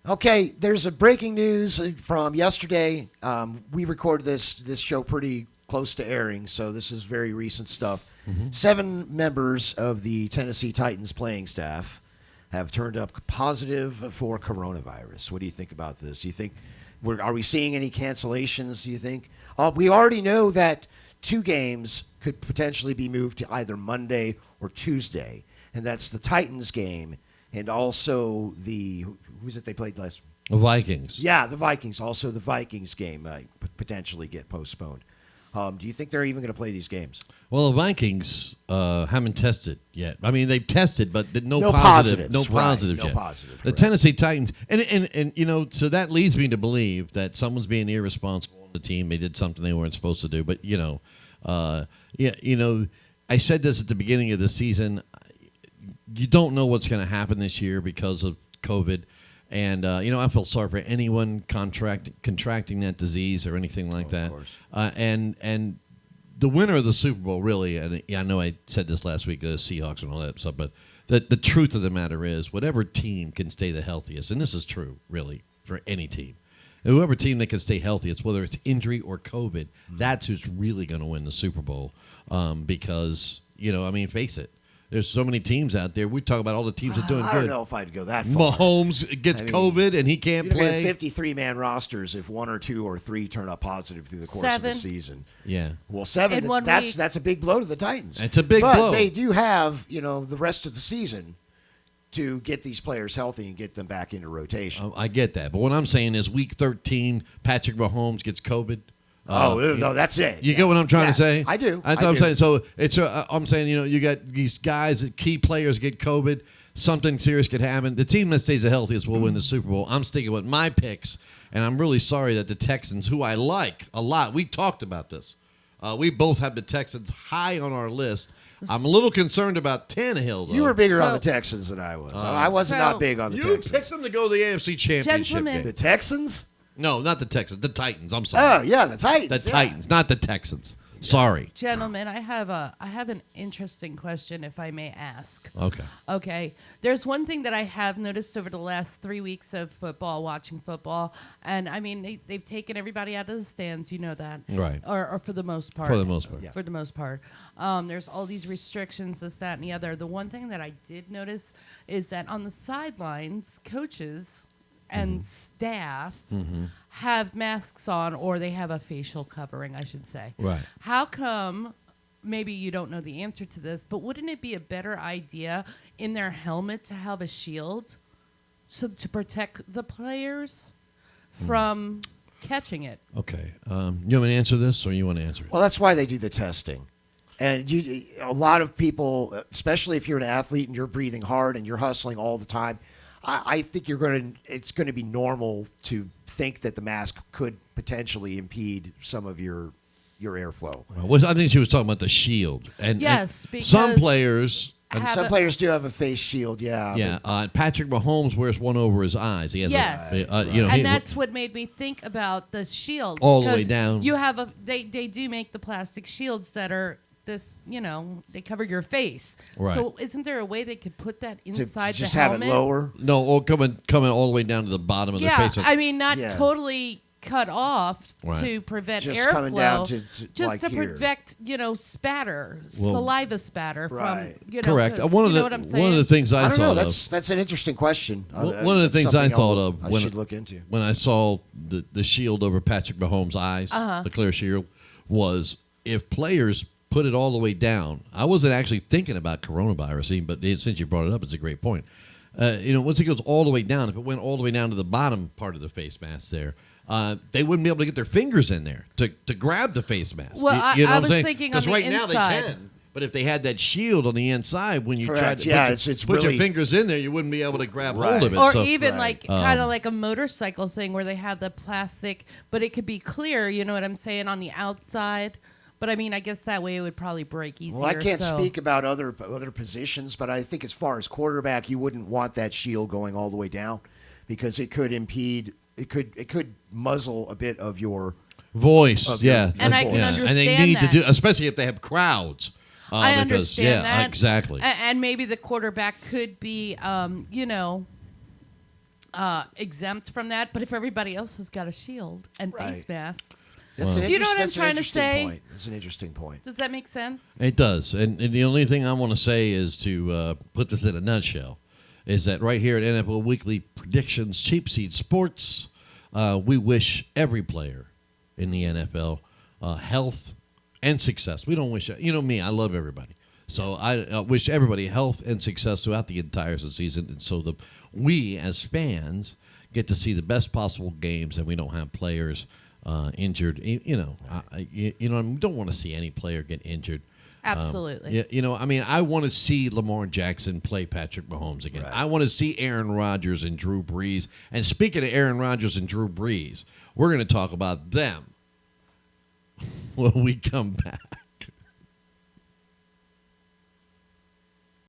Okay, there's a breaking news from yesterday. We recorded this show pretty close to airing, so this is very recent stuff. 7 members of the Tennessee Titans playing staff have turned up positive for coronavirus. What do you think about this? Do you think are we seeing any cancellations? Do you think we already know that 2 games could potentially be moved to either Monday or Tuesday, and that's the Titans game and also who's it they played last? The Vikings. Yeah, the Vikings. Also, the Vikings game might potentially get postponed. Do you think they're even going to play these games? Well, the Vikings haven't tested yet. I mean, they've tested, but No positive. positives, No right, positives no yet. positive, The correct. Tennessee Titans, and so that leads me to believe that someone's being irresponsible on the team. They did something they weren't supposed to do. But I said this at the beginning of the season. You don't know what's going to happen this year because of COVID. And, I feel sorry for anyone contracting that disease or anything like that. Of course. And the winner of the Super Bowl, really, and I know I said this last week, the Seahawks and all that stuff, but the truth of the matter is whatever team can stay the healthiest, and this is true, really, for any team, whoever team that can stay healthiest, whether it's injury or COVID, that's who's really going to win the Super Bowl because, face it. There's so many teams out there. We talk about all the teams that are doing I good. don't know if I'd go that far. Mahomes gets COVID and he can't play. 53-man rosters if 1 or 2 or 3 turn up positive through the course of 7. the season. Yeah. Well, 7. In 1 that's week. that's a big blow to the Titans. It's a big but blow. But they do have the rest of the season to get these players healthy and get them back into rotation. I get that, but what I'm saying is, week 13, Patrick Mahomes gets COVID. No, that's it. You get what I'm trying to say? I do. That's what I'm saying. So I'm saying, you got these guys, key players get COVID. Something serious could happen. The team that stays the healthiest will win the Super Bowl. I'm sticking with my picks, and I'm really sorry that the Texans, who I like a lot, we talked about this. We both have the Texans high on our list. I'm a little concerned about Tannehill, though. You were bigger on the Texans than I was. I was not big on the You Texans. picked them to go to the AFC Championship Gentlemen. game. The Texans? No, not the Texans. The Titans. I'm sorry. Oh, yeah, the Titans. The yeah. Titans, not the Texans. Sorry. Gentlemen, I have an interesting question, if I may ask. Okay. Okay. There's one thing that I have noticed over the last 3 weeks of watching football, and I mean they've taken everybody out of the stands. You know that, Right. Or for the most part. For the most part. Yeah. For the most part. There's all these restrictions, this, that, and the other. The one thing that I did notice is that on the sidelines, coaches and staff have masks on, or they have a facial covering, I should say. Right. How come, maybe you don't know the answer to this, but wouldn't it be a better idea in their helmet to have a shield so to protect the players from catching it? Okay. You want me to answer this, or you want to answer it? Well, that's why they do the testing. And a lot of people, especially if you're an athlete and you're breathing hard and you're hustling all the time, I think it's going to be normal to think that the mask could potentially impede some of your airflow. Well, I think she was talking about the shield. And Yes, and because some players. have Some a- players do have a face shield, yeah. Yeah, Patrick Mahomes wears one over his eyes. He has Yes. he- and that's what made me think about the shields. All the way 'cause down. You have they do make the plastic shields that are this, they cover your face. Right. So isn't there a way they could put that To inside just the have helmet? it lower. no, or coming all the way down to the bottom of Yeah, their face. I mean not Yeah. totally cut off Right. to prevent Just airflow, coming down to just like to here. prevent spatter, Well, saliva spatter Right. from Correct. 'cause One of you know the what I'm saying? one of the things I, I don't know. thought of. That's an interesting question. One of the That's things I something thought of I when should look into. when I saw the shield over Patrick Mahomes' eyes, the clear shield, was if players put it all the way down. I wasn't actually thinking about coronavirus, but since you brought it up, it's a great point. Once it goes all the way down, if it went all the way down to the bottom part of the face mask there, they wouldn't be able to get their fingers in there to grab the face mask. Well, you know I what I'm was saying? thinking on Because the right now inside. they can. But if they had that shield on the inside, when you tried Correct. to Yeah, put, it's put really- your fingers in there, you wouldn't be able to grab Right. hold of it. Or So- even Right. like kind of like a motorcycle thing where they have the plastic, but it could be clear. You know what I'm saying, on the outside. But I mean, I guess that way it would probably break easier. Well, I can't so. speak about other positions, but I think as far as quarterback, you wouldn't want that shield going all the way down because it could impede. It could muzzle a bit of your voice, Of your- yeah, And I can yeah. understand and they need that. to do, especially if they have crowds. I because, understand yeah, that. exactly. And maybe the quarterback could be, exempt from that. But if everybody else has got a shield and face Right. masks, That's an Do you know what I'm that's an trying to interesting say? Point. That's an interesting point. does that make sense? It does, and the only thing I want to say is to put this in a nutshell, is that right here at NFL Weekly Predictions, Cheap Seat Sports, we wish every player in the NFL health and success. We don't wish, me, I love everybody. So I wish everybody health and success throughout the entire season, and so we as fans get to see the best possible games, and we don't have players injured. We don't want to see any player get injured. Absolutely. I want to see Lamar Jackson play Patrick Mahomes again. Right. I want to see Aaron Rodgers and Drew Brees. And speaking of Aaron Rodgers and Drew Brees, we're going to talk about them when we come back.